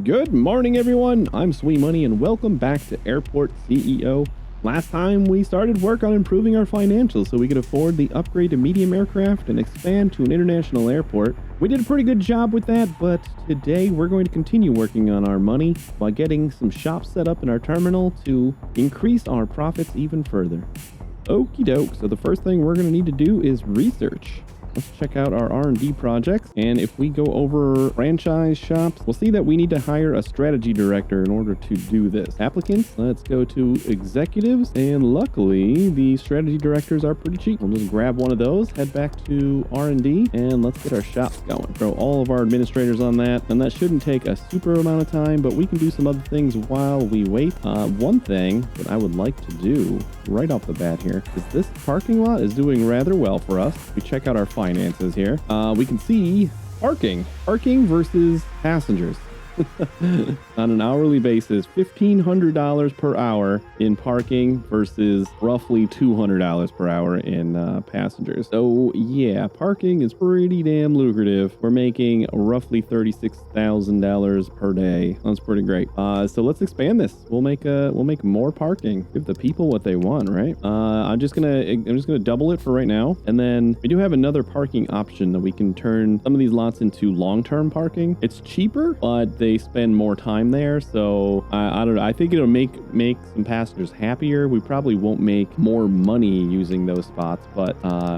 Good morning, everyone. I'm Sweet Money, and welcome back to Airport CEO. Last time, we started work on improving our financials so we could afford the upgrade to medium aircraft and expand to an international airport. We did a pretty good job with that, but today we're going to continue working on our money while getting some shops set up in our terminal to increase our profits even further. Okie doke. So the first thing we're going to need to do is research. Let's check out our R&D projects, and if we go over franchise shops, we'll see that we need to hire a strategy director in order to do this. Applicants, let's go to executives, and luckily the strategy directors are pretty cheap. We'll just grab one of those, head back to R&D, and let's get our shops going. Throw all of our administrators on that, and that shouldn't take a super amount of time, but we can do some other things while we wait. One thing that I would like to do right off the bat here is this parking lot is doing rather well for us. We check out our finances here. We can see parking versus passengers. On an hourly basis, $1,500 per hour in parking versus roughly $200 per hour in passengers. So yeah, parking is pretty damn lucrative. We're making roughly $36,000 per day. That's pretty great. So let's expand this. We'll make more parking. Give the people what they want, right? I'm just gonna double it for right now, and then we do have another parking option that we can turn some of these lots into long-term parking. It's cheaper, but they spend more time there, so I don't know. I think it'll make some passengers happier. We probably won't make more money using those spots, but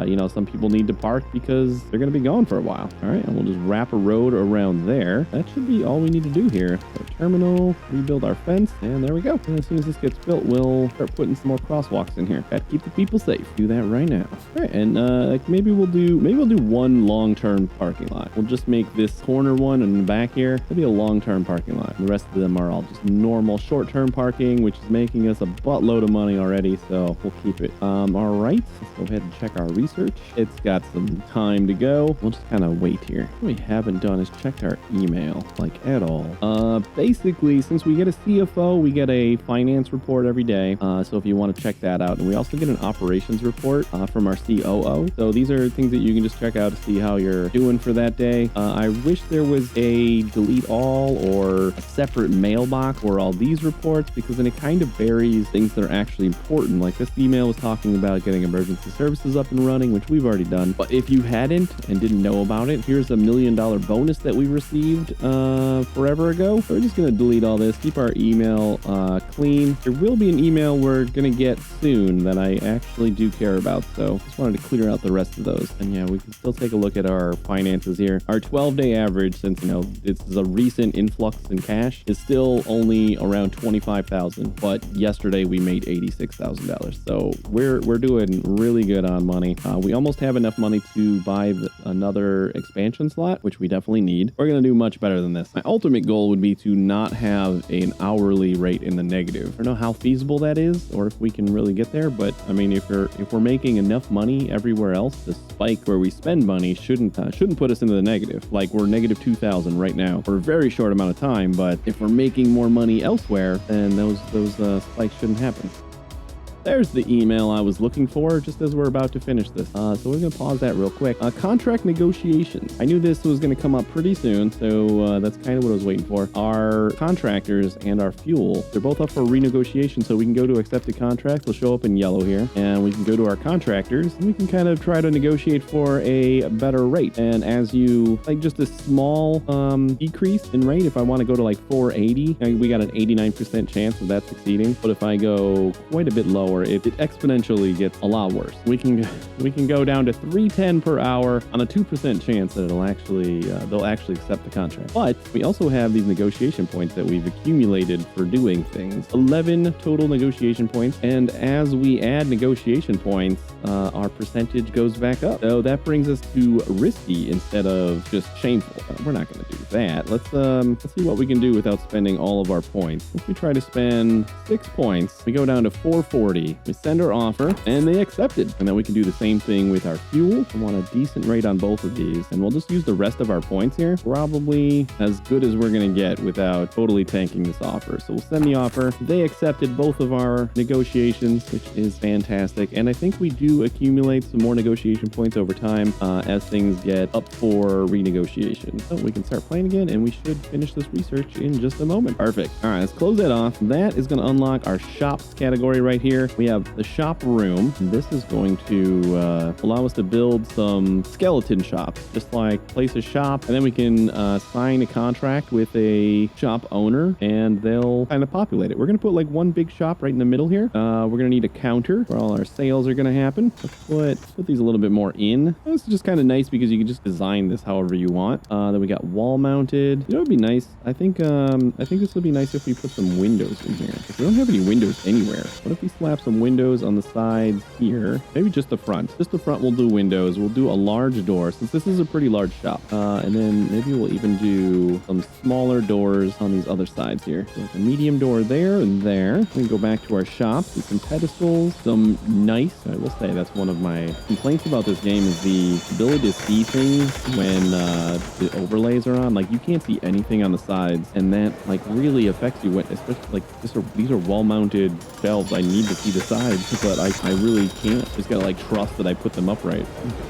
you know, some people need to park because they're going to be gone for a while. All right, and we'll just wrap a road around there. That should be all we need to do here. So terminal, rebuild our fence, and there we go. And as soon as this gets built, we'll start putting some more crosswalks in here. Got to keep the people safe. Do that right now. All right, and maybe we'll do one long-term parking lot. We'll just make this corner one in the back here. It'll be a long-term parking lot. The rest of them are all just normal short-term parking, which is making us a buttload of money already, so we'll keep it. All right, let's go ahead and check our research. It's got some time to go. We'll just kind of wait here. What we haven't done is checked our email, like at all. Basically, since we get a CFO, we get a finance report every day. So if you want to check that out, and we also get an operations report from our COO. So these are things that you can just check out to see how you're doing for that day. I wish there was a delete all or a separate mailbox for all these reports, because then it kind of buries things that are actually important. Like this email was talking about getting emergency services up and running, which we've already done. But if you hadn't and didn't know about it, here's $1 million bonus that we received forever ago. So we're just going to delete all this, keep our email clean. There will be an email we're going to get soon that I actually do care about, so just wanted to clear out the rest of those. And yeah, we can still take a look at our finances here. Our 12-day average, since you know this is a recent influx in cash, is still only around $25,000, but yesterday we made $86,000. So we're doing really good on money. We almost have enough money to buy another expansion slot, which we definitely need. We're going to do much better than this. My ultimate goal would be to not have an hourly rate in the negative. I don't know how feasible that is or if we can really get there, but I mean, if we're making enough money everywhere else, the spike where we spend money shouldn't put us into the negative. Like we're negative 2,000 right now for a very short amount of time, but if we're making more money elsewhere, then those spikes shouldn't happen. There's the email I was looking for just as we're about to finish this. So we're going to pause that real quick. Contract negotiations. I knew this was going to come up pretty soon, so that's kind of what I was waiting for. Our contractors and our fuel, they're both up for renegotiation, so we can go to accepted contracts. They'll show up in yellow here, and we can go to our contractors, and we can kind of try to negotiate for a better rate. And as you, like just a small decrease in rate, if I want to go to like 480, we got an 89% chance of that succeeding. But if I go quite a bit lower, it exponentially gets a lot worse. We can go down to 310 per hour on a 2% chance that they'll actually accept the contract. But we also have these negotiation points that we've accumulated for doing things. 11 total negotiation points, and as we add negotiation points, our percentage goes back up. So that brings us to risky instead of just shameful. We're not going to do that. Let's see what we can do without spending all of our points. If we try to spend 6 points, we go down to 440. agree. We send our offer and they accepted. And then we can do the same thing with our fuel. I want a decent rate on both of these. And we'll just use the rest of our points here. Probably as good as we're going to get without totally tanking this offer. So we'll send the offer. They accepted both of our negotiations, which is fantastic. And I think we do accumulate some more negotiation points over time as things get up for renegotiation. So we can start playing again and we should finish this research in just a moment. Perfect. All right, let's close that off. That is going to unlock our shops category right here. We have the shop room. This is going to allow us to build some skeleton shops, just like place a shop, and then we can sign a contract with a shop owner and they'll kind of populate it. We're going to put like one big shop right in the middle here. We're going to need a counter where all our sales are going to happen. Let's put these a little bit more in. This is just kind of nice because you can just design this however you want. Then we got wall mounted. You know, it'd be nice. I think this would be nice if we put some windows in here. If we don't have any windows anywhere, what if we slap some windows on the sides here? Maybe just the front. Just the front we'll do windows. We'll do a large door since this is a pretty large shop. And then maybe we'll even do some smaller doors on these other sides here. So a medium door there and there. We can go back to our shop, do some pedestals, some nice, I will say that's one of my complaints about this game is the ability to see things when the overlays are on. Like you can't see anything on the sides and that like really affects you when, especially like these are wall mounted shelves. I need to see the sides, but I really can't. Just gotta like trust that I put them upright.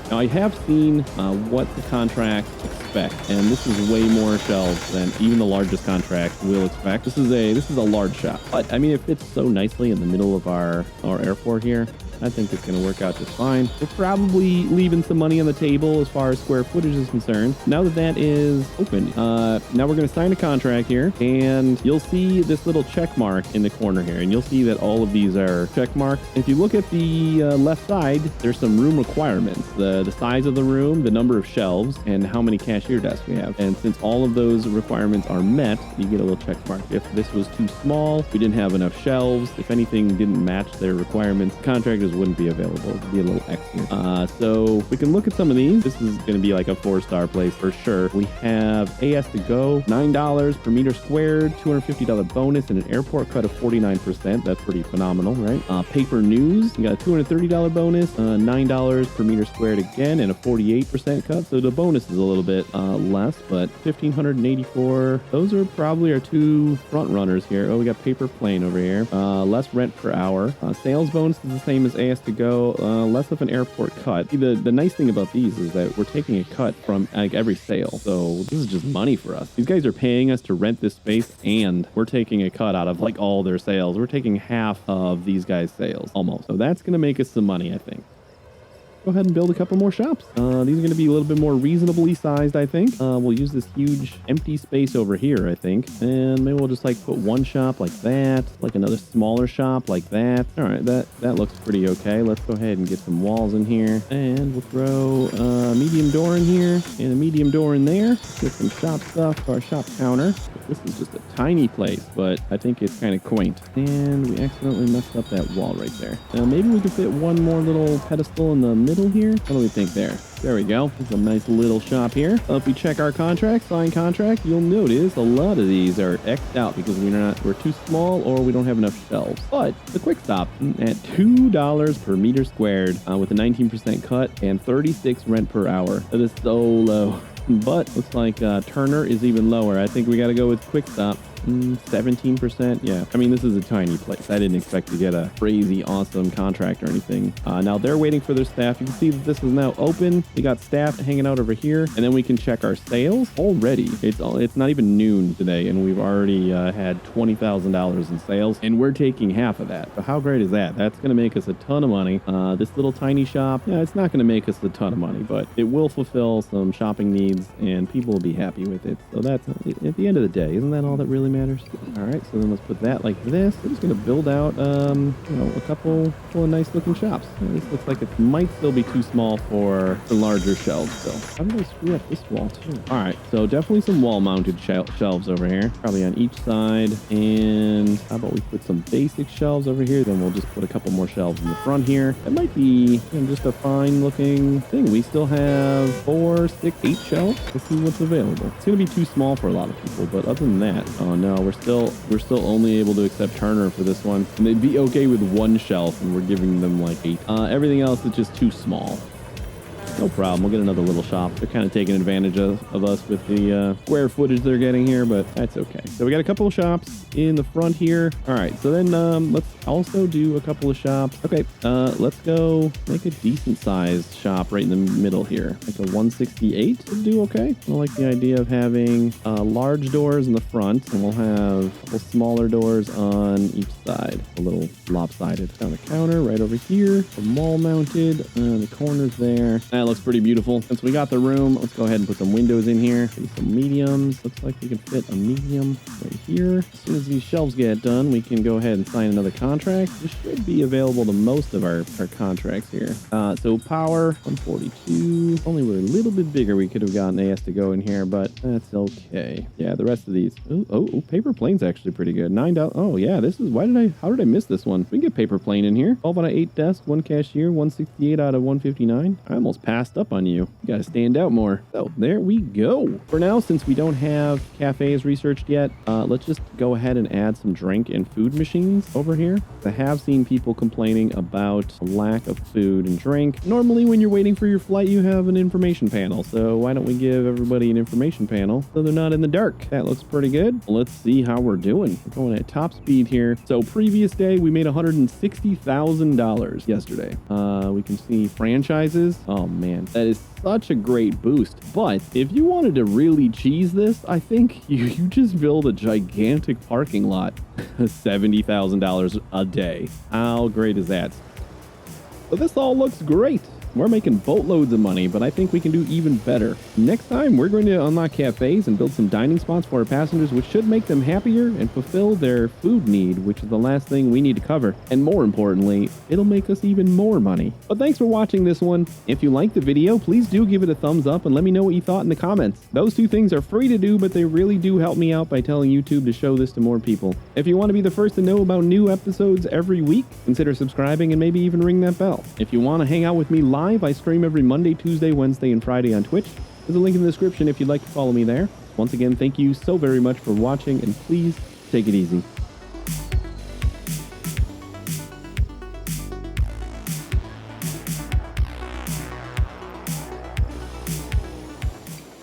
Now I have seen what the contracts expect, and this is way more shelves than even the largest contract will expect. This is a large shop, but I mean it fits so nicely in the middle of our airport here. I think it's going to work out just fine. We're probably leaving some money on the table as far as square footage is concerned. Now that that is open, now we're going to sign a contract here, and you'll see this little check mark in the corner here, and you'll see that all of these are check marks. If you look at the left side, there's some room requirements, the size of the room, the number of shelves, and how many cashier desks we have. And since all of those requirements are met, you get a little check mark. If this was too small, we didn't have enough shelves, if anything didn't match their requirements, contractors wouldn't be available. It'd be a little extra. So we can look at some of these. This is going to be like a 4-star place for sure. We have AS to go, $9 per meter squared, $250 bonus, and an airport cut of 49%. That's pretty phenomenal, right? Paper news, we got a $230 bonus, $9 per meter squared again, and a 48% cut. So the bonus is a little bit less, but 1,584. Those are probably our two front runners here. Oh, we got paper plane over here. Less rent per hour. Sales bonus is the same as AS to go, less of an airport cut. See, the nice thing about these is that we're taking a cut from like every sale. So this is just money for us. These guys are paying us to rent this space and we're taking a cut out of like all their sales. We're taking half of these guys' sales almost. So that's going to make us some money, I think. Go ahead and build a couple more shops. These are going to be a little bit more reasonably sized, I think. We'll use this huge empty space over here, I think. And maybe we'll just like put one shop like that, like another smaller shop like that. All right, that looks pretty okay. Let's go ahead and get some walls in here. And we'll throw a medium door in here and a medium door in there. Get some shop stuff for our shop counter. This is just a tiny place, but I think it's kind of quaint. And we accidentally messed up that wall right there. Now maybe we could fit one more little pedestal in the middle here. What do we think there? There we go. It's a nice little shop here. If we check our contract, sign contract, you'll notice a lot of these are X'd out because we're too small or we don't have enough shelves. But the quick stop at $2 per meter squared with a 19% cut and 36 rent per hour. That is so low. But looks like Turner is even lower. I think we got to go with quick stop. 17%. Yeah. I mean, this is a tiny place. I didn't expect to get a crazy awesome contract or anything. Now they're waiting for their staff. You can see that this is now open. We got staff hanging out over here, and then we can check our sales already. It's not even noon today, and we've already had $20,000 in sales, and we're taking half of that. So how great is that? That's going to make us a ton of money. This little tiny shop, yeah, it's not going to make us a ton of money, but it will fulfill some shopping needs, and people will be happy with it. So that's at the end of the day, isn't that all that really matters? All right, so then let's put that like this. We're just gonna build out, a couple of nice looking shops. This looks like it might still be too small for the larger shelves, though. How did I screw up this wall too? All right, so definitely some wall-mounted shelves over here, probably on each side. And how about we put some basic shelves over here? Then we'll just put a couple more shelves in the front here. That might be just a fine-looking thing. We still have 4, 6, 8 shelves now. Let's see what's available. It's gonna be too small for a lot of people, but other than that, oh no, we're still only able to accept Turner for this one, and they'd be okay with one shelf, and we're giving them like 8. Everything else is just too small. No problem. We'll get another little shop. They're kind of taking advantage of us with the square footage they're getting here, but that's okay. So we got a couple of shops in the front here. All right. So then let's also do a couple of shops. Okay. Let's go make a decent sized shop right in the middle here. Like a 168 would do okay. I like the idea of having large doors in the front, and we'll have a couple smaller doors on each side. A little lopsided. Down the counter right over here. The wall mounted. The corners there. That looks pretty beautiful. Since we got the room, let's go ahead and put some windows in here. Maybe some mediums. Looks like we can fit a medium right here. As soon as these shelves get done, we can go ahead and sign another contract. This should be available to most of our contracts here. So power, 142. Only we're a little bit bigger, we could have gotten AS to go in here, but that's okay. Yeah, the rest of these. Oh, paper plane's actually pretty good. $9. Oh yeah, this is, how did I miss this one? We can get paper plane in here. 12 out of 8 desks, 1 cashier, 168 out of 159. I almost passed up on you. You gotta stand out more. So there we go. For now, since we don't have cafes researched yet, let's just go ahead and add some drink and food machines over here. I have seen people complaining about a lack of food and drink. Normally when you're waiting for your flight, you have an information panel. So why don't we give everybody an information panel so they're not in the dark? That looks pretty good. Let's see how we're doing. We're going at top speed here. So previous day, we made $160,000 yesterday. We can see franchises. Oh man, that is such a great boost. But if you wanted to really cheese this, I think you just build a gigantic parking lot. $70,000 a day. How great is that? So this all looks great. We're making boatloads of money, but I think we can do even better. Next time, we're going to unlock cafes and build some dining spots for our passengers, which should make them happier and fulfill their food need, which is the last thing we need to cover. And more importantly, it'll make us even more money. But thanks for watching this one. If you liked the video, please do give it a thumbs up and let me know what you thought in the comments. Those two things are free to do, but they really do help me out by telling YouTube to show this to more people. If you want to be the first to know about new episodes every week, consider subscribing and maybe even ring that bell. If you want to hang out with me live, I stream every Monday, Tuesday, Wednesday, and Friday on Twitch. There's a link in the description if you'd like to follow me there. Once again, thank you so very much for watching, and please take it easy.